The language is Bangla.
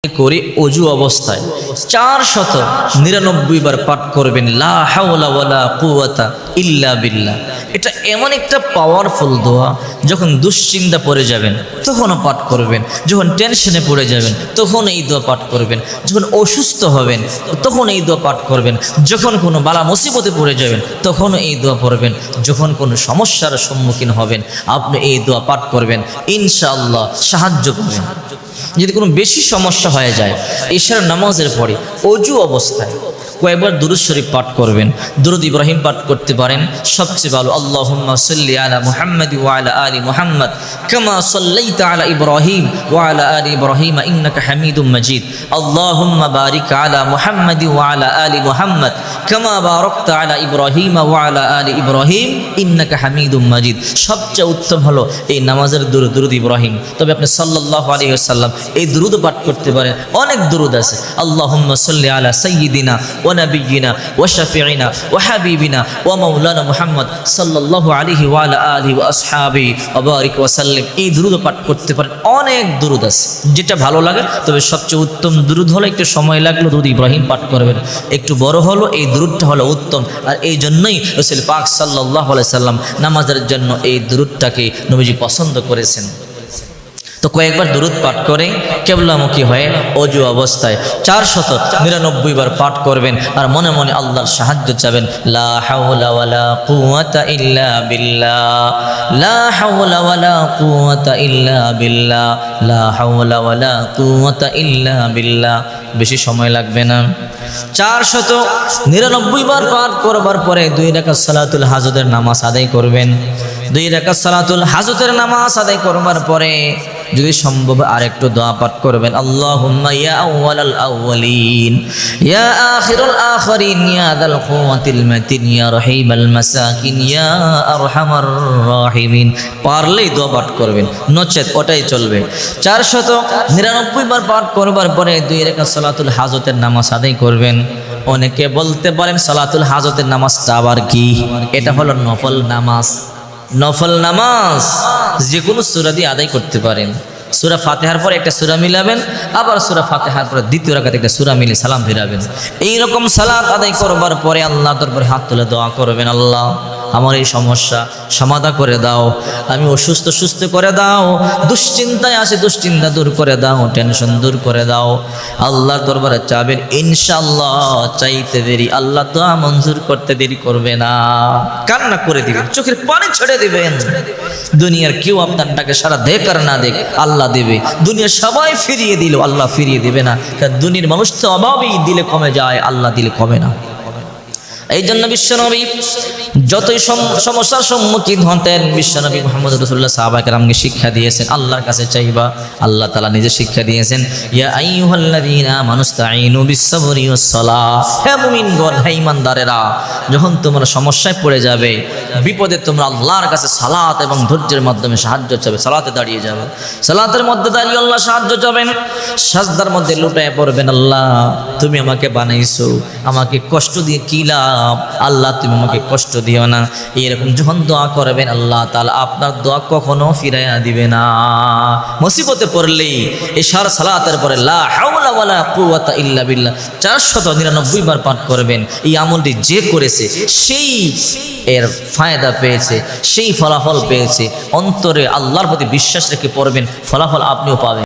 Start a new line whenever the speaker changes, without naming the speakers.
করে অজু অবস্থায় 499 বার পাঠ করবেন লা হাওলা ওয়ালা কুওয়াতা ইল্লা বিল্লাহ। এটা এমন একটা পাওয়ারফুল দোয়া, যখন দুশ্চিন্তা পড়ে যাবেন তখনও পাঠ করবেন, যখন টেনশনে পড়ে যাবেন তখন এই দোয়া পাঠ করবেন, যখন অসুস্থ হবেন তখন এই দোয়া পাঠ করবেন, যখন কোনো বালা মুসিবতে পড়ে যাবেন তখন এই দোয়া পড়বেন, যখন কোনো সমস্যার সম্মুখীন হবেন আপনি এই দোয়া পাঠ করবেন, ইনশাআল্লাহ সাহায্য পাবেন। যদি কোনো বেশি সমস্যা হয়ে যায় ইশার নামাজের পরে অজু অবস্থায় কয়েকবার দুরূদ শরীফ পাঠ করবেন, দুরূদ ইব্রাহিম পাঠ করতে পারেন, সবচেয়ে ভালো আল্লাহুম্মা সাল্লি আলা মুহাম্মাদ ওয়া আলা আলি মুহাম্মাদ কামা সাল্লাইতা আলা ইব্রাহিম ওয়া আলা আলি ইব্রাহিম ইন্নাকা হামিদুম মাজিদ, আল্লাহুম্মা বারিক আলা মুহাম্মাদ ওয়া আলা আলি মুহাম্মাদ কামা বারাকতা আলা ইব্রাহিম ওয়া আলা আলি ইব্রাহিম ইন্নাকা হামিদুম মাজিদ। সবচেয়ে উত্তম হলো এই নামাজের দুরূদ ইব্রাহিম। তবে আপনি সাল্লাল্লাহু আলাইহি ওয়াসাল্লাম এই দুরূদ পাঠ করতে পারেন, অনেক দুরূদ আছে। আল্লাহুম্মা সাল্লি আলা সাইয়্যিদিনা ওয়া নাবিয়্যিনা ওয়া শাফিঈনা ওয়া হাবিবিনা ওয়া মাওলানা মুহাম্মদ সাল্লাল্লাহু আলাইহি ওয়া আলা আলিহি ওয়া আসহাবিহি ওয়া বারিক ওয়া সাল্লিম। এই দুরূদ পাঠ করতে পারেন, অনেক দুরূদ আছে, যেটা ভালো লাগে। তবে সবচেয়ে উত্তম দুরূদ হলো একটু সময় লাগলো দুরূদ ইব্রাহিম পাঠ করবেন, একটু বড় হলো এই দুরূদটা হলো উত্তম। আর এই জন্যই রাসূল পাক সাল্লাল্লাহু আলাইহি সাল্লাম নামাজের জন্য এই দুরূদটাকে নবীজি পছন্দ করেছেন। তো কয়েকবার দুরূদ পাঠ করে কিবলামুখী হয়ে অজু অবস্থায় 499 বার পাঠ করবেন, আর মনে মনে আল্লাহর সাহায্য চাবেন। লা হাওলা ওয়ালা কুওয়াতা ইল্লা বিল্লাহ, লা হাওলা ওয়ালা কুওয়াতা ইল্লা বিল্লাহ, লা হাওলা ওয়ালা কুওয়াতা ইল্লা বিল্লাহ। বেশি সময় লাগবে না। 499 বার পাঠ করবার পরে 2 রাকাত সালাতুল হাজতের নামাজ আদায় করবেন। 2 রাকাত সালাতুল হাজতের নামাজ আদায় করবার পরে যদি সম্ভব আরেকটু দোয়া পাঠ করবেন। আল্লাহুম্মা ইয়া আউয়ালাল আউয়ালিন ইয়া আখিরুল আখিরিন ইয়া যাল কুওয়াতিল মাতিন ইয়া রহিমাল মাসাকিন ইয়া আরহামার রাহিমিন। পারলেই দোয়া পাঠ করবেন, নচেত ওটাই চলবে। 499 বার পাঠ করবার পরে 2 রাকাত সালাতুল হাজতের নামাজ আদায় করবেন। অনেকে বলতে পারেন সালাতুল হাজতের নামাজটা আবার কি? এটা হলো নফল নামাজ। নফল নামাজ যে কোনো সূরা দিয়ে আদায় করতে পারেন। সূরা ফাতিহার পরে একটা সূরা মিলাবেন, আবার সূরা ফাতিহার পরে দ্বিতীয় রাকাতে একটা সূরা মিলে সালাম ফিরাবেন। এইরকম সালাত আদায় করবার পরে আল্লাহর দরবারে হাত তুলে দোয়া করবেন, আল্লাহ আমার এই সমস্যা সমাধান করে দাও, আমি অসুস্থ সুস্থ করে দাও, দুশ্চিন্তায় আসে দুশ্চিন্তা দূর করে দাও, টেনশন দূর করে দাও। আল্লাহর দরবারে চাবেন, ইনশাআল্লাহ চাইতে দেরি আল্লাহ দোয়া মঞ্জুর করতে দেরি করবে না, কান্না করে দিবেন, চোখের পানি ছেড়ে দিবেন। দুনিয়ার কেউ আপনার ডাকে সারা দেখ আর না দেখ আল্লাহ দেবে, দুনিয়ার সবাই ফিরিয়ে দিল আল্লাহ ফিরিয়ে দেবে না। কারণ দুনিয়ার মানুষ তো অভাবেই দিলে কমে যায়, আল্লাহ দিলে কমে না। এই জন্য বিশ্বনবী যতই সমস্যার সম্মুখীন হতেন, বিশ্বনবী মুহাম্মদ রাসূলুল্লাহ সাহাবায়ে কেরামকে শিক্ষা দিয়েছেন আল্লাহর কাছে চাইবা। আল্লাহ তাআলা নিজে শিক্ষা দিয়েছেন, ইয়া আইয়ুহাল্লাযীনা আমানুস্তাঈনু বিস-সাবরি ওয়াস-সালাহ। হে মুমিনগণ, হে ঈমানদারেরা, যখন তোমরা সমস্যায় পড়ে যাবে, বিপদে তোমরা আল্লাহর কাছে সালাত এবং ধৈর্যের মাধ্যমে সাহায্য চাবে। সালাতে দাঁড়িয়ে যাবে, সালাতের মধ্যে দাঁড়িয়ে আল্লাহ সাহায্য চাবেন। সাজদার মধ্যে লুটায় পড়বেন, আল্লাহ তুমি আমাকে বানাইছো, আমাকে কষ্ট দিয়ে কি লাভ, আল্লাহ তুমি আমাকে কষ্ট দিও না। এরকম যখন দোয়া করবেন আল্লাহ তাআলা আপনার দোয়া কখনো ফিরাইয়া দিবে না। মুসিবতে পড়লেই ইশার সালাতের পরে লা হাওলা ওয়ালা কুওয়াতা ইল্লা বিল্লাহ 499 বার পাঠ করবেন। এই আমলটি যে করেছে সেই এর ফায়দা পেয়েছে, সেই ফলাফল পেয়েছে। অন্তরে আল্লাহর প্রতি বিশ্বাস রেখে পড়বেন, ফলাফল আপনিও পাবেন।